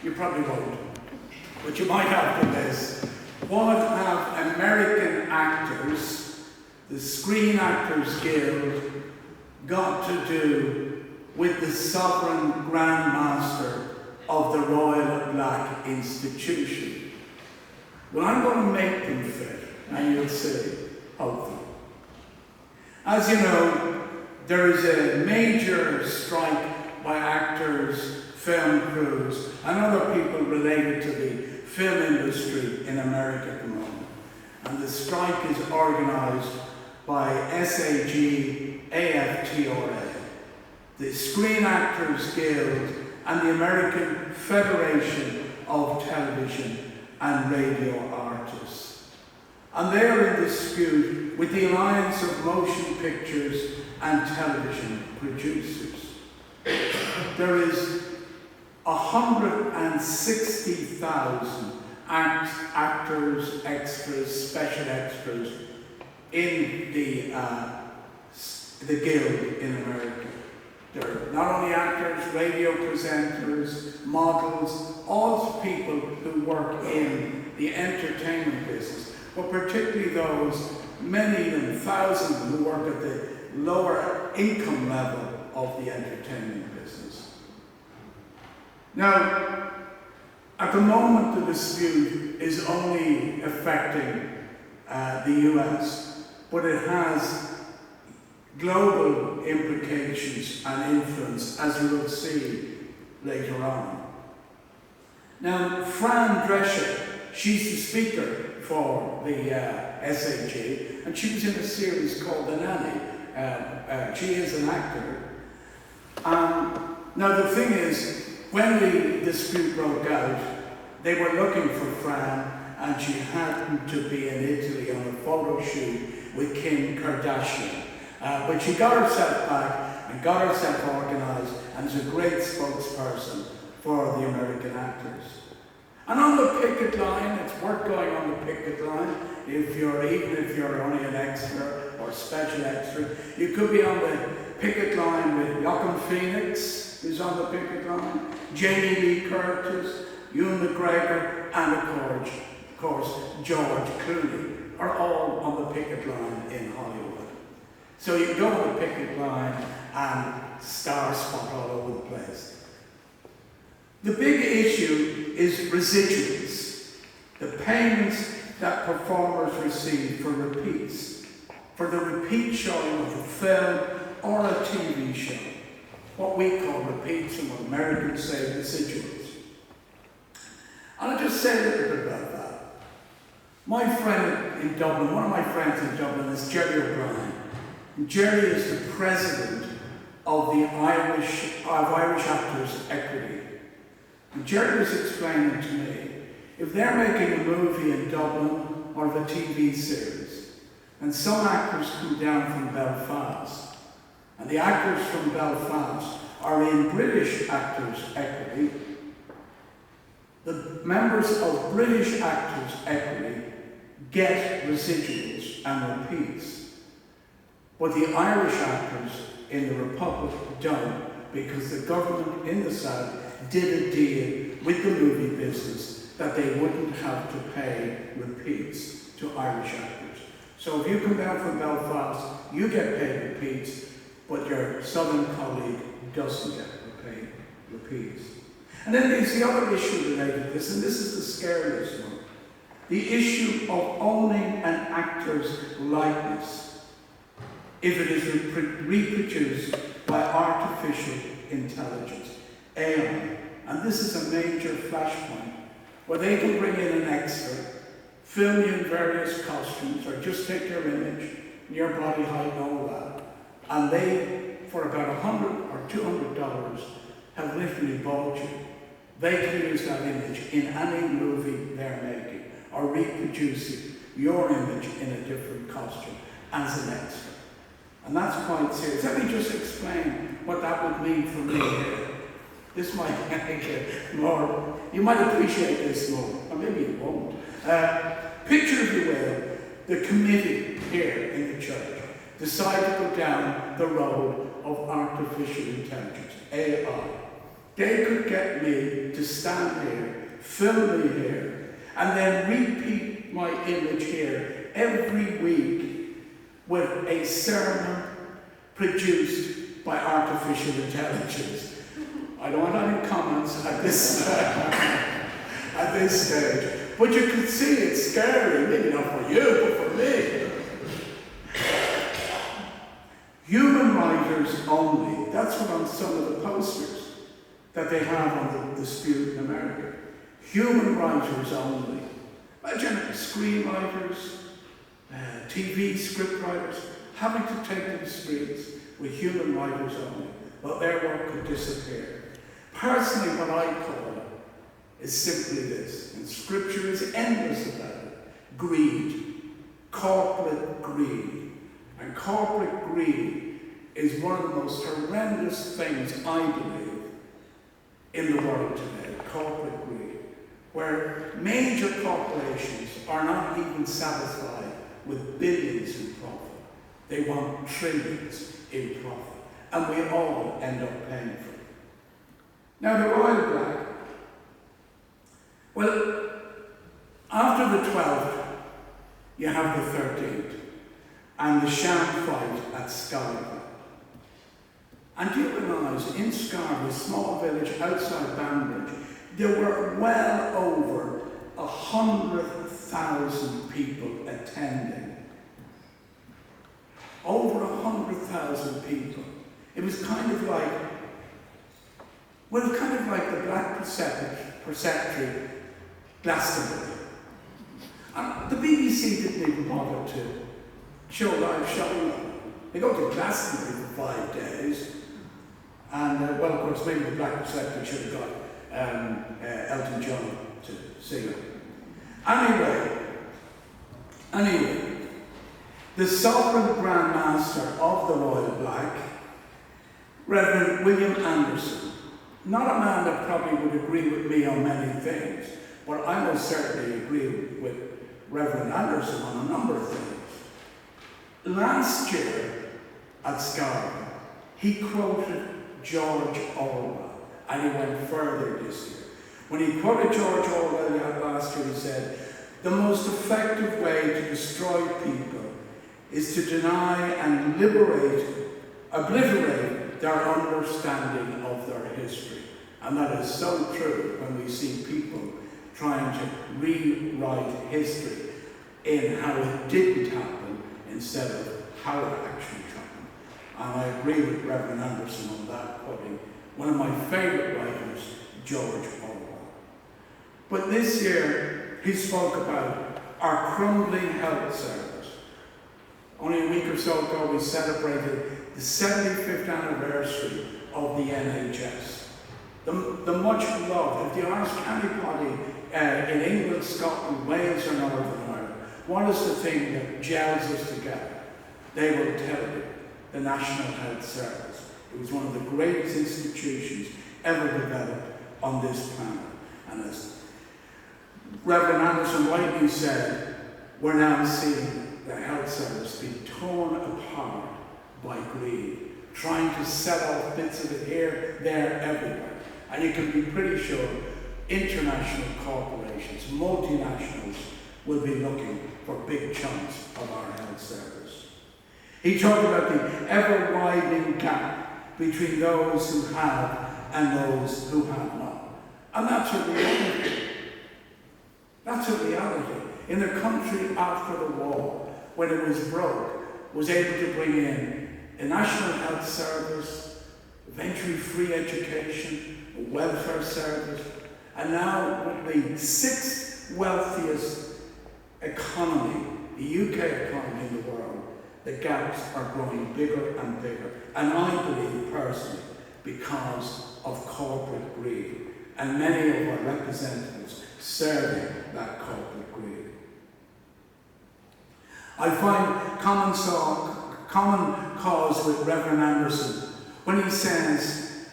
You probably won't. But you might have this. What have American actors, the Screen Actors Guild, got to do with the sovereign Grand Master of the Royal Black Institution? Well, I'm going to make them fit, and you'll see, hopefully. As you know, there is a major strike by actors, film crews, and other people related to the film industry in America at the moment. And the strike is organised by SAG, AFTRA, the Screen Actors Guild, and the American Federation of Television and Radio Artists. And they are in dispute with the Alliance of Motion Pictures and Television Producers. There is 160,000 actors, extras, special extras in the Guild in America. They're not only actors, radio presenters, models, all people who work in the entertainment business, but particularly those, many of them, thousands of them, who work at the lower income level of the entertainment business. Now, at the moment, the dispute is only affecting the US, but it has global implications and influence, as we will see later on. Now, Fran Drescher, she's the speaker for the SAG, and she was in a series called The Nanny. She is an actor. Now, the thing is, when the dispute broke out, they were looking for Fran, and she happened to be in Italy on a photo shoot with Kim Kardashian. But she got herself back and got herself organised, and is a great spokesperson for the American actors. And on the picket line, it's worth going on the picket line, even if you're only an extra or special extra. You could be on the picket line with Joaquin Phoenix, who's on the picket line, Jamie Lee Curtis, Ewan McGregor, and of course, George Clooney are all on the picket line in Hollywood. So you go on the picket line and star spot all over the place. The big issue is residuals, the payments that performers receive for repeats, for the repeat showing of a film or a TV show, what we call repeats and what Americans say residuals. And I'll just say a little bit about that. My friend in Dublin, one of my friends in Dublin is Jerry O'Brien. Jerry is the president of the Irish Actors Equity. And Jerry was explaining to me, if they're making a movie in Dublin or a TV series, and some actors come down from Belfast, and the actors from Belfast are in British Actors Equity, the members of British Actors Equity get residuals and repeats. But the Irish actors in the Republic don't, because the government in the South did a deal with the movie business that they wouldn't have to pay repeats to Irish actors. So if you come down from Belfast, you get paid repeats, but your Southern colleague doesn't get paid repeats. And then there's the other issue related to this, and this is the scariest one. The issue of owning an actor's likeness if it is reproduced by artificial intelligence, AI. And this is a major flashpoint where they can bring in an extra, film you in various costumes, or just take your image, your body height and all that, and they, for about $100 or $200, have literally bought you. They can use that image in any movie they're making, or reproducing your image in a different costume as an extra. And that's quite serious. Let me just explain what that would mean for me here. This might make it more, you might appreciate this more, or maybe you won't. Picture, if you will, the committee here in the church decide to go down the road of artificial intelligence, AI. they could get me to stand here, film me here, and then repeat my image here every week with a sermon produced by artificial intelligence. I don't want any comments at this stage, but you can see it's scary, maybe not for you, but for me. Human writers only. That's what on some of the posters that they have on the dispute in America. Human writers only. Imagine screenwriters, TV script writers having to take to the streets with human writers only. But their work could disappear. Personally, what I call it is simply this, and Scripture is endless about it: greed, corporate greed. And corporate greed is one of the most horrendous things, I believe, in the world today. Corporate greed, where major corporations are not even satisfied with billions in profit. They want trillions in profit. And we all end up paying for it. Now, the Royal Black. Well, after the 12th, you have the 13th. And the sham fight at Scarborough. And do you realise, in Scarborough, a small village outside Banbridge, there were well over 100,000 people attending. Over 100,000 people. It was kind of like, the Black Preceptory Glastonbury. And the BBC didn't even bother to show live showing them. They go to Glastonbury for 5 days, and well, of course, maybe the Black Preceptor should have got Elton John to sing it. Anyway, the Sovereign Grand Master of the Royal Black, Reverend William Anderson, not a man that probably would agree with me on many things, but I most certainly agree with Reverend Anderson on a number of things. Last year at Scarborough, he quoted George Orwell, and he went further this year. When he quoted George Orwell last year, he said, "The most effective way to destroy people is to deny and obliterate their understanding of their history." And that is so true when we see people trying to rewrite history in how it didn't happen instead of how it actually happened. And I agree with Reverend Anderson on that, quoting one of my favourite writers, George Orwell. But this year, he spoke about our crumbling health service. Only a week or so ago, we celebrated the 75th anniversary of the NHS. The much loved, if you ask anybody in England, Scotland, Wales or Northern Ireland, what is the thing that gels us together? They will tell you, the National Health Service. It was one of the greatest institutions ever developed on this planet. And as Reverend Anderson rightly said, we're now seeing the health service be torn apart by greed, trying to sell off bits of it here, there, everywhere. And you can be pretty sure international corporations, multinationals, will be looking for big chunks of our health service. He talked about the ever-widening gap between those who have and those who have not. And that's a reality. That's a reality. In a country after the war, when it was broke, was able to bring in a national health service, eventually free education, a welfare service, and now with the 6th wealthiest economy, the UK economy in the world, the gaps are growing bigger and bigger. And I believe personally, because of corporate greed, and many of our representatives serving that corporate greed. I find common cause with Reverend Anderson when he says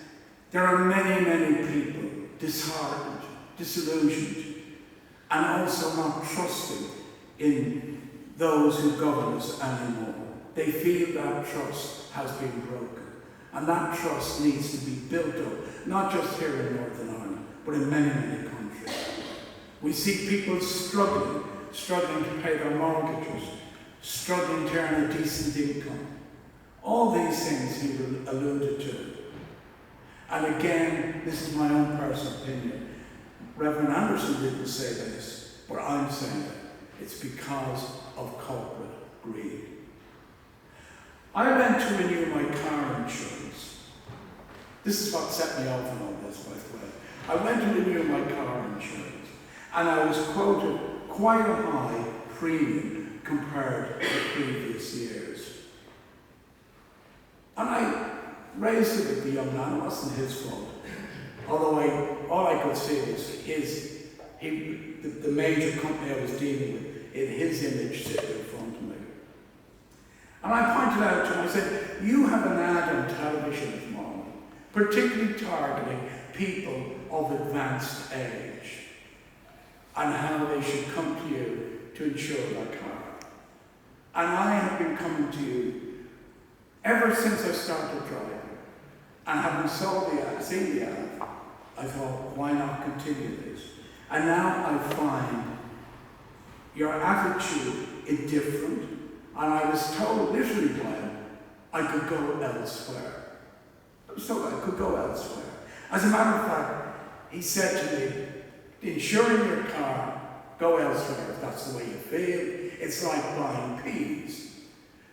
there are many, many people disheartened, disillusioned, and also not trusting in those who govern us anymore. They feel that trust has been broken. And that trust needs to be built up, not just here in Northern Ireland, but in many, many countries. We see people struggling to pay their mortgages, struggling to earn a decent income. All these things he alluded to. And again, this is my own personal opinion. Reverend Anderson didn't say this, but I'm saying it. It's because of corporate greed. I went to renew my car insurance. This is what set me off on all this, by the way. I went to renew my car insurance, and I was quoted quite a high premium compared to previous years. And I raised it with the young man. It wasn't his fault. Although all I could see was the major company I was dealing with, in his image sitting in front of me. And I pointed out to him, I said, you have an ad on television at the moment, particularly targeting people of advanced age, and how they should come to you to insure their car. And I have been coming to you ever since I started driving. And having seen the ad, I thought, why not continue this? And now I find your attitude is different. And I was told literally by him, I could go elsewhere. So I could go elsewhere. As a matter of fact, he said to me, insuring your car, go elsewhere if that's the way you feel. It's like buying peas.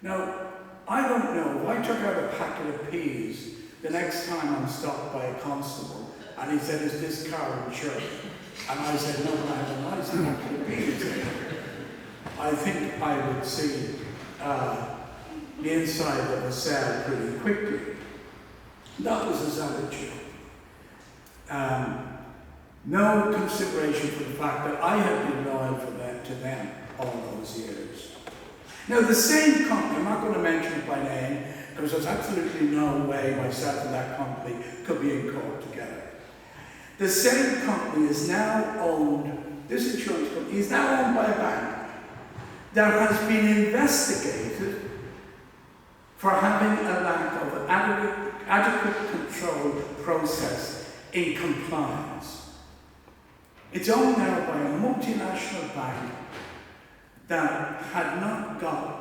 Now, I don't know, if I took out a packet of peas, the next time I'm stopped by a constable, and he said, is this car insured? And I said, no, I have a nice packet of peas here. I think I would see the inside of a cell pretty quickly. That was his attitude. No consideration for the fact that I had been loyal to them all those years. Now the same company, I'm not going to mention it by name, because there's absolutely no way myself and that company could be in court together. The same company is now owned, this insurance company is now owned by a bank that has been investigated for having a lack of adequate control process in compliance. It's owned now by a multinational bank that had not got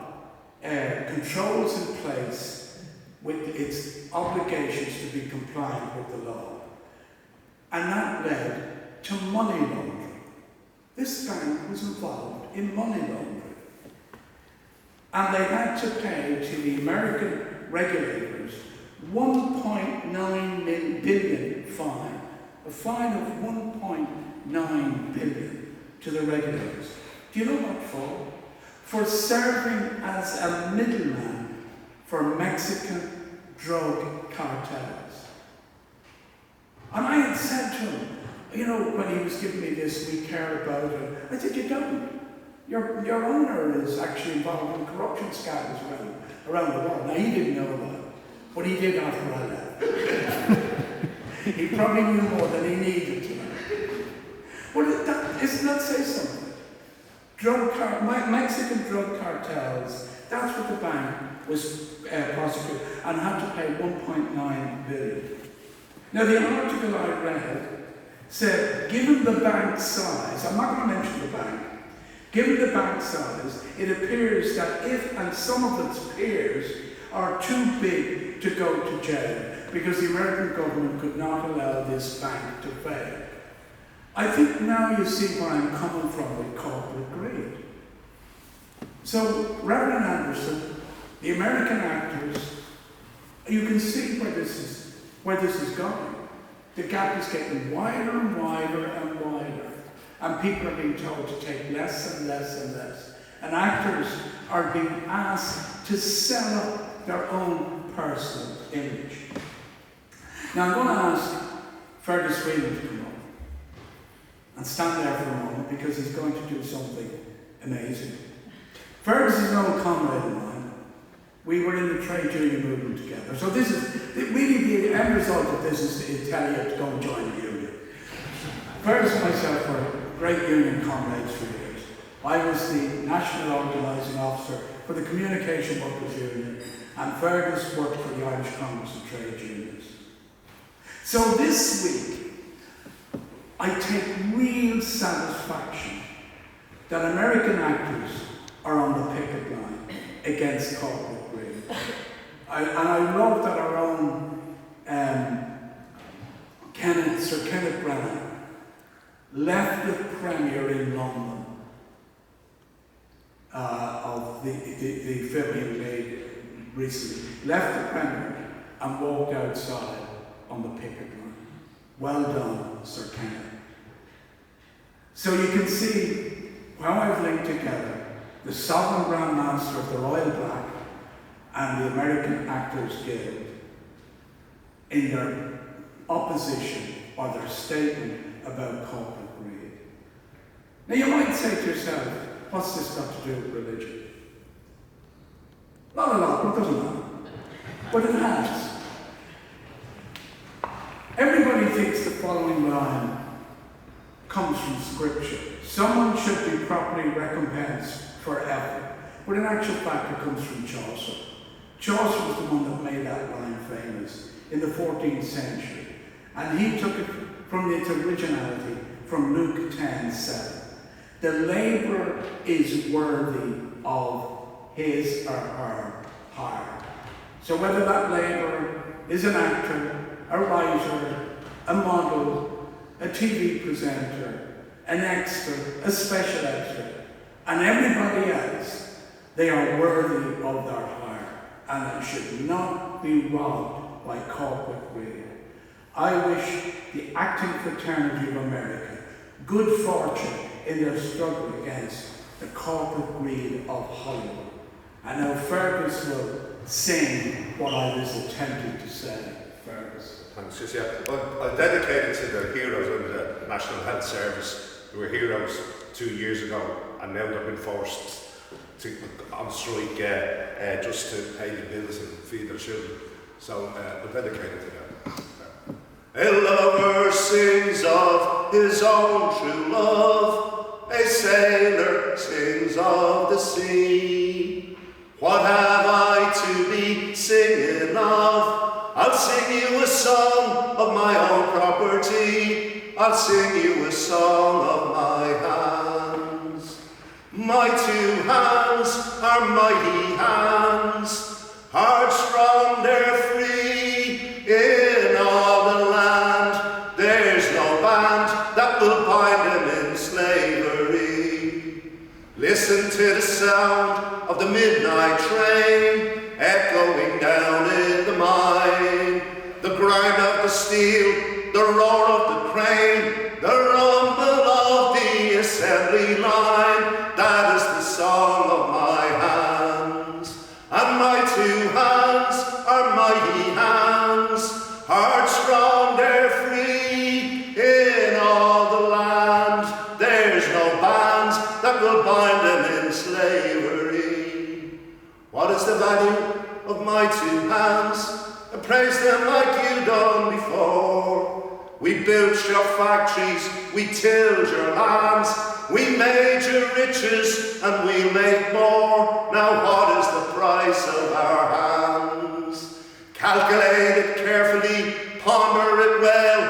controls in place with its obligations to be compliant with the law. And that led to money laundering. This bank was involved in money laundering. And they had to pay to the American regulators $1.9 billion fine. A fine of $1.9 billion to the regulators. Do you know what for? For serving as a middleman for Mexican drug cartels. And I had said to him, you know, when he was giving me this, we care about it. I said, you don't. Your owner is actually involved in corruption scandals around the world. Now, he didn't know that, but he did after I left. He probably knew more than he needed to know. Well, isn't that say something? Mexican drug cartels, that's what the bank was prosecuted and had to pay $1.9 billion. Now, the article I read said, given the bank's size, I'm not going to mention the bank, given the bank's size, it appears that if and some of its peers are too big to go to jail because the American government could not allow this bank to fail. I think now you see where I'm coming from with corporate greed. So, Reverend Anderson, the American actors, you can see where this is going. The gap is getting wider and wider and wider. And people are being told to take less and less and less. And actors are being asked to sell up their own personal image. Now I'm going to ask Fergus Whelan to come up and stand there for a moment because he's going to do something amazing. Fergus is an old comrade of mine. We were in the trade union movement together. So this is, really the end result of this is to tell you to go and join the union. Fergus and myself were great union comrades for years. I was the national organising officer for the Communication Workers Union, and Fergus worked for the Irish Congress of Trade Unions. So this week, I take real satisfaction that American actors are on the picket line against corporate greed. And I love that our own Sir Kenneth Branagh left the premiere in London of the film he made recently, left the premiere and walked outside on the picket line. Well done, Sir Kenneth. So you can see how I've linked together the Sovereign Grand Master of the Royal Black and the American Actors Guild in their opposition or their statement about corporate greed. Now you might say to yourself, what's this got to do with religion? Not a lot, but it doesn't matter. But it has. Everybody thinks the following line comes from Scripture. Someone should be properly recompensed for effort. But in actual fact, it comes from Chaucer. Chaucer was the one that made that line famous in the 14th century. And he took it from its originality from Luke 10:7. The labourer is worthy of his or her hire. So whether that labourer is an actor, a writer, a model, a TV presenter, an extra, a special extra, and everybody else, they are worthy of their hire, and it should not be robbed by corporate greed. I wish the acting fraternity of America good fortune in their struggle against the corporate greed of Hollywood. And now Fergus will sing what I was attempting to say. Fergus. Thanks, yes, yeah. I'll dedicate it to the heroes of the National Health Service who were heroes 2 years ago, and now they've been forced to on strike just to pay the bills and feed their children. So I'll dedicate it to them. A lover sings of his own true love, a sailor sings of the sea. What have I to be singing of? I'll sing you a song of my own property. I'll sing you a song of my hands. My 2 hands are mighty hands, hard strong, they're free. In all the land, there's no band that will bind them in slavery. Listen to the sound of the midnight train echoing down in the mine. The grind of the steel, the roar of the crane, the rumble of the assembly line. That is the song of my hands. And my 2 hands are mighty hands, hard strong, they're free. In all the land, there's no bands that will bind them in slavery. What is the value of my 2 hands? I praise them like you done before. We built your factories, we tilled your lands, we made your riches and we'll make more. Now what is the price of our hands? Calculate it carefully, ponder it well.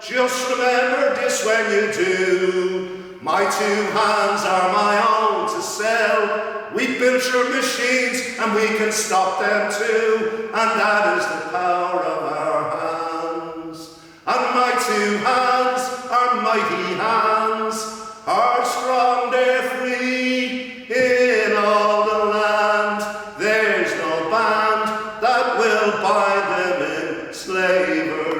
Just remember this when you do. My 2 hands are my own to sell. We built your machines and we can stop them too. And that is the power of our hands. And my 2 hands are mighty hands, hard strong, they're free. In all the land, there's no band that will bind them in slavery.